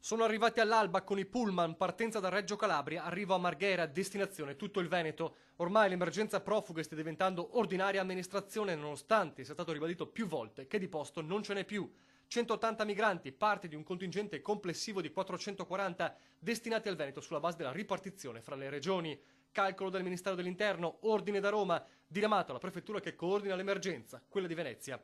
Sono arrivati all'alba con i pullman, partenza da Reggio Calabria, arrivo a Marghera, destinazione tutto il Veneto. Ormai l'emergenza profughi sta diventando ordinaria amministrazione nonostante sia stato ribadito più volte che di posto non ce n'è più. 180 migranti, parte di un contingente complessivo di 440 destinati al Veneto sulla base della ripartizione fra le regioni. Calcolo del Ministero dell'Interno, ordine da Roma, diramato alla prefettura che coordina l'emergenza, quella di Venezia.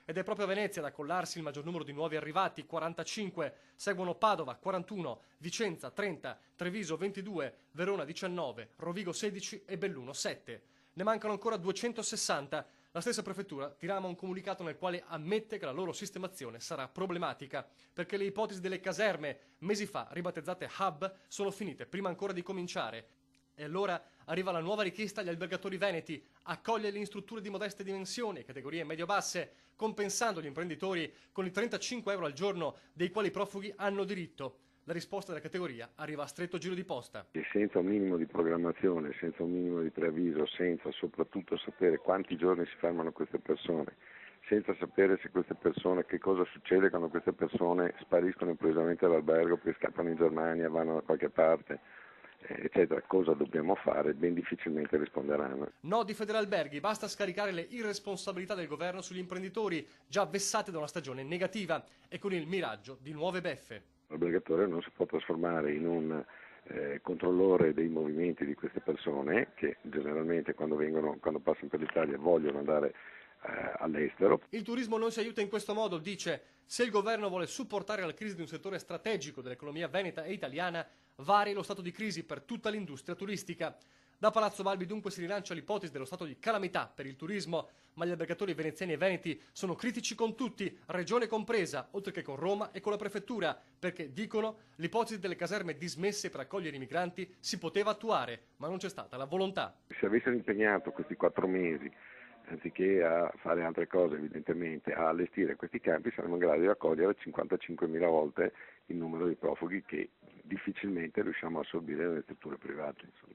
Ed è proprio a Venezia ad accollarsi il maggior numero di nuovi arrivati, 45, seguono Padova, 41, Vicenza, 30, Treviso, 22, Verona, 19, Rovigo, 16 e Belluno, 7. Ne mancano ancora 260. La stessa prefettura dirama un comunicato nel quale ammette che la loro sistemazione sarà problematica, perché le ipotesi delle caserme, mesi fa ribattezzate hub, sono finite prima ancora di cominciare. E allora arriva la nuova richiesta agli albergatori veneti, accogliere in strutture di modeste dimensioni, categorie medio-basse, compensando gli imprenditori con i 35 euro al giorno dei quali i profughi hanno diritto. La risposta della categoria arriva a stretto giro di posta. E senza un minimo di programmazione, senza un minimo di preavviso, senza soprattutto sapere quanti giorni si fermano queste persone, senza sapere se queste persone, che cosa succede quando queste persone spariscono improvvisamente dall'albergo perché scappano in Germania, vanno da qualche parte, eccetera, cosa dobbiamo fare, ben difficilmente risponderanno. No di Federalberghi, basta scaricare le irresponsabilità del governo sugli imprenditori, già vessati da una stagione negativa e con il miraggio di nuove beffe. L'albergatore non si può trasformare in un controllore dei movimenti di queste persone che generalmente quando passano per l'Italia vogliono andare all'estero. Il turismo non si aiuta in questo modo, dice. Se il governo vuole supportare la crisi di un settore strategico dell'economia veneta e italiana, vari lo stato di crisi per tutta l'industria turistica. Da Palazzo Balbi dunque si rilancia l'ipotesi dello stato di calamità per il turismo, ma gli albergatori veneziani e veneti sono critici con tutti, regione compresa, oltre che con Roma e con la prefettura, perché, dicono, l'ipotesi delle caserme dismesse per accogliere i migranti si poteva attuare, ma non c'è stata la volontà. Se avessero impegnato questi 4 mesi, anziché a fare altre cose evidentemente, a allestire questi campi, saremmo in grado di accogliere 55.000 volte il numero di profughi che difficilmente riusciamo a assorbire nelle strutture private. Insomma.